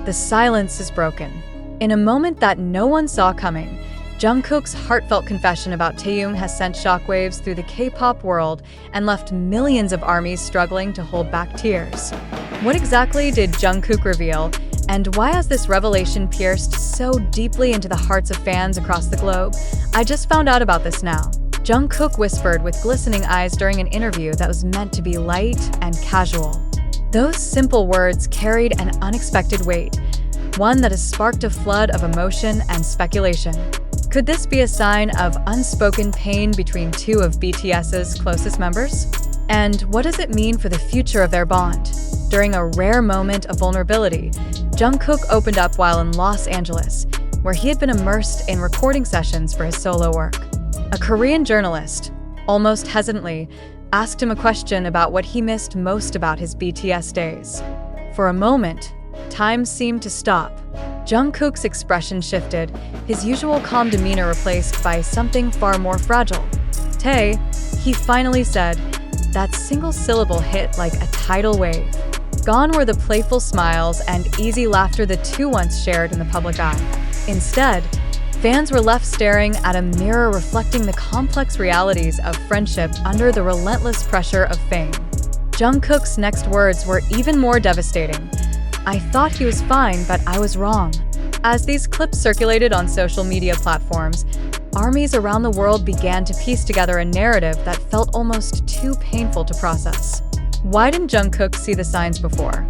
the silence is broken. In a moment that no one saw coming, Jungkook's heartfelt confession about Taehyung has sent shockwaves through the K-pop world and left millions of ARMYs struggling to hold back tears. What exactly did Jungkook reveal, and why has this revelation pierced so deeply into the hearts of fans across the globe? I just found out about this now. Jungkook whispered with glistening eyes during an interview that was meant to be light and casual. Those simple words carried an unexpected weight, one that has sparked a flood of emotion and speculation. Could this be a sign of unspoken pain between two of BTS's closest members? And what does it mean for the future of their bond? During a rare moment of vulnerability, Jungkook opened up while in Los Angeles, where he had been immersed in recording sessions for his solo work. A Korean journalist, almost hesitantly, asked him a question about what he missed most about his BTS days. For a moment, time seemed to stop. Jungkook's expression shifted, his usual calm demeanor replaced by something far more fragile. "Tae," he finally said. That single syllable hit like a tidal wave. Gone were the playful smiles and easy laughter the two once shared in the public eye. Instead, fans were left staring at a mirror reflecting the complex realities of friendship under the relentless pressure of fame. Jungkook's next words were even more devastating. "I thought he was fine, but I was wrong." As these clips circulated on social media platforms, ARMYs around the world began to piece together a narrative that felt almost too painful to process. Why didn't Jungkook see the signs before?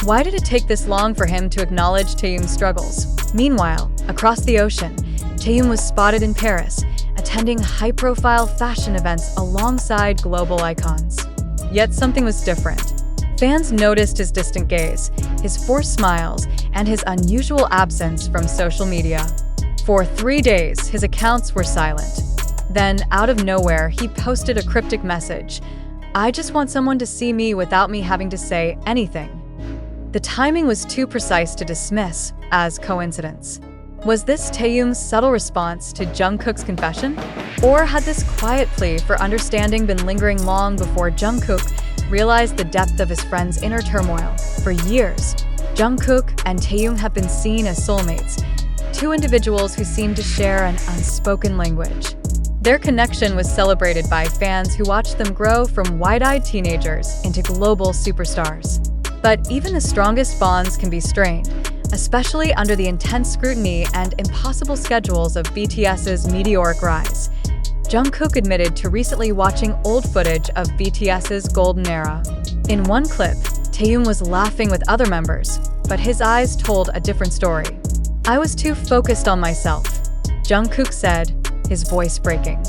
Why did it take this long for him to acknowledge Taehyung's struggles? Meanwhile, across the ocean, Taehyung was spotted in Paris, attending high-profile fashion events alongside global icons. Yet something was different. Fans noticed his distant gaze, his forced smiles, and his unusual absence from social media. For 3 days, his accounts were silent. Then, out of nowhere, he posted a cryptic message. "I just want someone to see me without me having to say anything." The timing was too precise to dismiss as coincidence. Was this Taehyung's subtle response to Jungkook's confession? Or had this quiet plea for understanding been lingering long before Jungkook realized the depth of his friend's inner turmoil? For years, Jungkook and Taehyung have been seen as soulmates, two individuals who seem to share an unspoken language. Their connection was celebrated by fans who watched them grow from wide-eyed teenagers into global superstars. But even the strongest bonds can be strained, especially under the intense scrutiny and impossible schedules of BTS's meteoric rise. Jungkook admitted to recently watching old footage of BTS's golden era. In one clip, Taehyung was laughing with other members, but his eyes told a different story. "I was too focused on myself," Jungkook said, his voice breaking.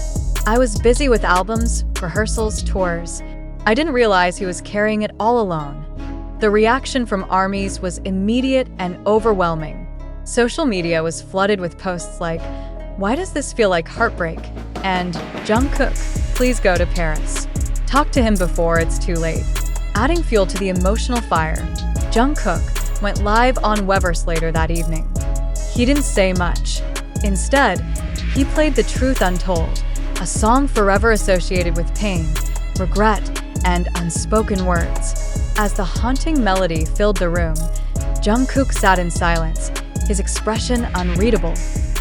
"I was busy with albums, rehearsals, tours. I didn't realize he was carrying it all alone." The reaction from ARMYs was immediate and overwhelming. Social media was flooded with posts like, "Why does this feel like heartbreak?" and "Jungkook, please go to Paris. Talk to him before it's too late." Adding fuel to the emotional fire, Jungkook went live on Weverse later that evening. He didn't say much. Instead, he played The Truth Untold, a song forever associated with pain, regret, and unspoken words. As the haunting melody filled the room, Jungkook sat in silence, his expression unreadable.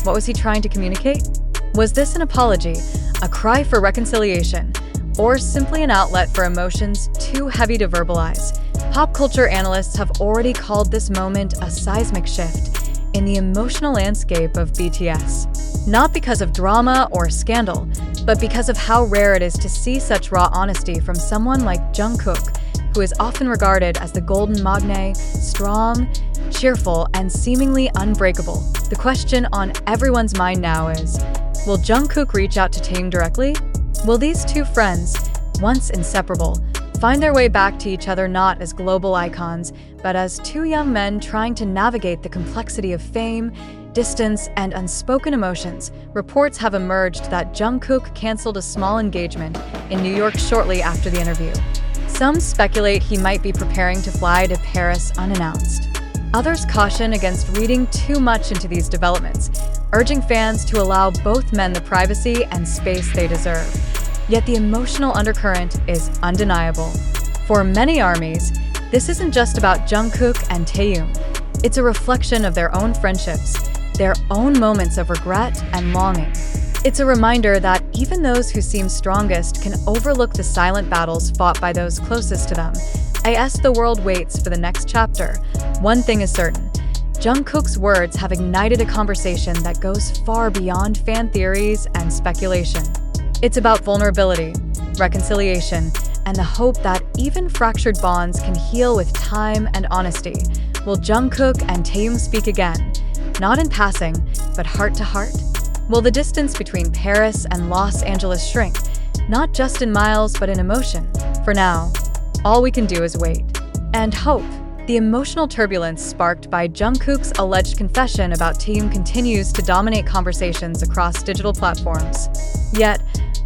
What was he trying to communicate? Was this an apology, a cry for reconciliation, or simply an outlet for emotions too heavy to verbalize? Pop culture analysts have already called this moment a seismic shift in the emotional landscape of BTS. Not because of drama or scandal, but because of how rare it is to see such raw honesty from someone like Jungkook, who is often regarded as the golden magne, strong, cheerful, and seemingly unbreakable. The question on everyone's mind now is, will Jungkook reach out to Taehyung directly? Will these two friends, once inseparable, find their way back to each other not as global icons, but as two young men trying to navigate the complexity of fame, distance, and unspoken emotions? Reports have emerged that Jungkook canceled a small engagement in New York shortly after the interview. Some speculate he might be preparing to fly to Paris unannounced. Others caution against reading too much into these developments, urging fans to allow both men the privacy and space they deserve. Yet the emotional undercurrent is undeniable. For many ARMYs, this isn't just about Jungkook and Taehyung. It's a reflection of their own friendships, their own moments of regret and longing. It's a reminder that even those who seem strongest can overlook the silent battles fought by those closest to them. As the world waits for the next chapter, one thing is certain. Jungkook's words have ignited a conversation that goes far beyond fan theories and speculation. It's about vulnerability, reconciliation, and the hope that even fractured bonds can heal with time and honesty. Will Jungkook and Taehyung speak again? Not in passing, but heart to heart? Will the distance between Paris and Los Angeles shrink? Not just in miles, but in emotion. For now, all we can do is wait. And hope. The emotional turbulence sparked by Jungkook's alleged confession about Taehyung continues to dominate conversations across digital platforms. Yet,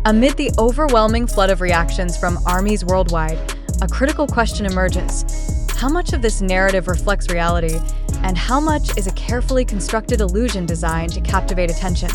amid the overwhelming flood of reactions from ARMYs worldwide, a critical question emerges. How much of this narrative reflects reality, and how much is a carefully constructed illusion designed to captivate attention?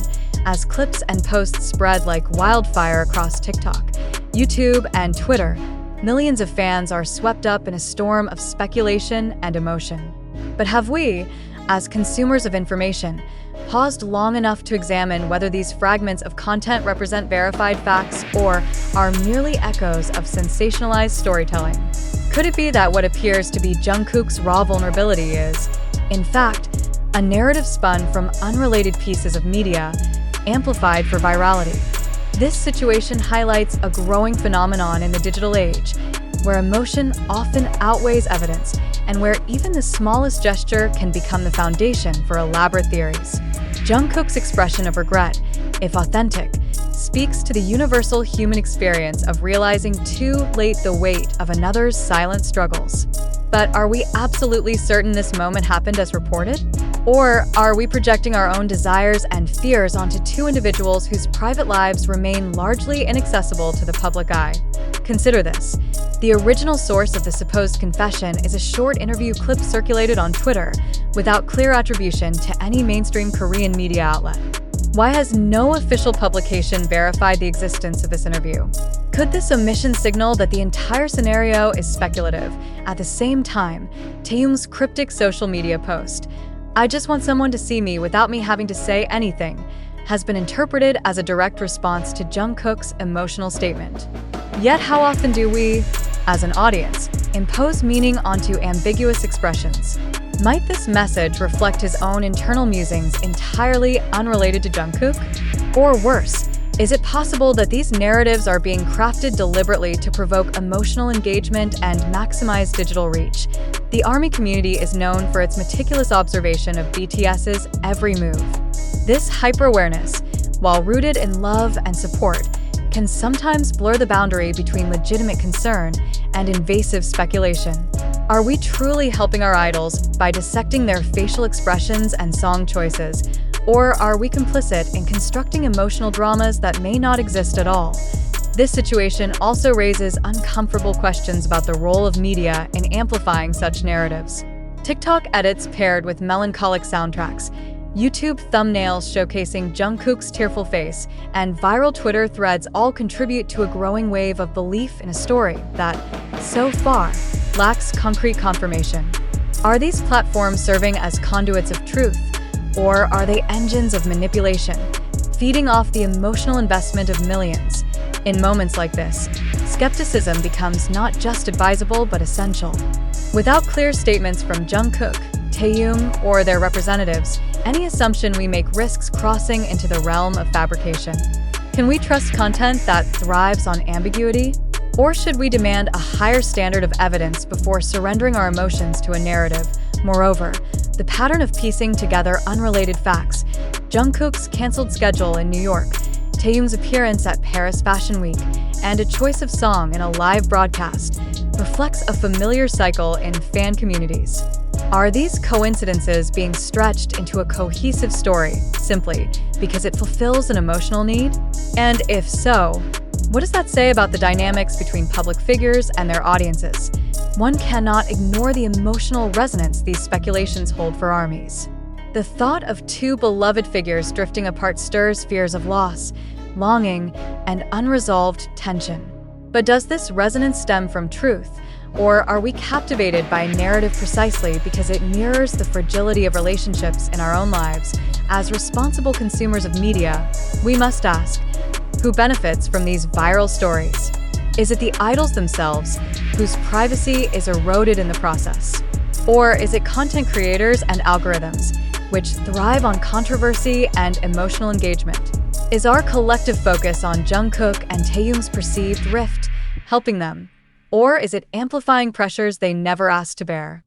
As clips and posts spread like wildfire across TikTok, YouTube, and Twitter, millions of fans are swept up in a storm of speculation and emotion. But have we, as consumers of information, paused long enough to examine whether these fragments of content represent verified facts or are merely echoes of sensationalized storytelling? Could it be that what appears to be Jungkook's raw vulnerability is, in fact, a narrative spun from unrelated pieces of media, amplified for virality? This situation highlights a growing phenomenon in the digital age, where emotion often outweighs evidence and where even the smallest gesture can become the foundation for elaborate theories. Jungkook's expression of regret, if authentic, speaks to the universal human experience of realizing too late the weight of another's silent struggles. But are we absolutely certain this moment happened as reported? Or are we projecting our own desires and fears onto two individuals whose private lives remain largely inaccessible to the public eye? Consider this. The original source of the supposed confession is a short interview clip circulated on Twitter without clear attribution to any mainstream Korean media outlet. Why has no official publication verified the existence of this interview? Could this omission signal that the entire scenario is speculative? At the same time, Taehyung's cryptic social media post, "I just want someone to see me without me having to say anything," has been interpreted as a direct response to Jungkook's emotional statement. Yet how often do we, as an audience, impose meaning onto ambiguous expressions? Might this message reflect his own internal musings entirely unrelated to Jungkook? Or worse, is it possible that these narratives are being crafted deliberately to provoke emotional engagement and maximize digital reach? The ARMY community is known for its meticulous observation of BTS's every move. This hyper-awareness, while rooted in love and support, can sometimes blur the boundary between legitimate concern and invasive speculation. Are we truly helping our idols by dissecting their facial expressions and song choices? Or are we complicit in constructing emotional dramas that may not exist at all? This situation also raises uncomfortable questions about the role of media in amplifying such narratives. TikTok edits paired with melancholic soundtracks, YouTube thumbnails showcasing Jungkook's tearful face, and viral Twitter threads all contribute to a growing wave of belief in a story that, so far, lacks concrete confirmation. Are these platforms serving as conduits of truth, or are they engines of manipulation, feeding off the emotional investment of millions? In moments like this, skepticism becomes not just advisable but essential. Without clear statements from Jungkook, Taehyung, or their representatives, any assumption we make risks crossing into the realm of fabrication. Can we trust content that thrives on ambiguity? Or should we demand a higher standard of evidence before surrendering our emotions to a narrative? Moreover, the pattern of piecing together unrelated facts, Jungkook's canceled schedule in New York, Taehyung's appearance at Paris Fashion Week, and a choice of song in a live broadcast, reflects a familiar cycle in fan communities. Are these coincidences being stretched into a cohesive story simply because it fulfills an emotional need? And if so, what does that say about the dynamics between public figures and their audiences? One cannot ignore the emotional resonance these speculations hold for ARMYs. The thought of two beloved figures drifting apart stirs fears of loss, longing, and unresolved tension. But does this resonance stem from truth, Or are we captivated by a narrative precisely because it mirrors the fragility of relationships in our own lives? As responsible consumers of media, we must ask, who benefits from these viral stories? Is it the idols themselves, whose privacy is eroded in the process? Or is it content creators and algorithms, which thrive on controversy and emotional engagement? Is our collective focus on Jungkook and Taehyung's perceived rift helping them? Or is it amplifying pressures they never asked to bear?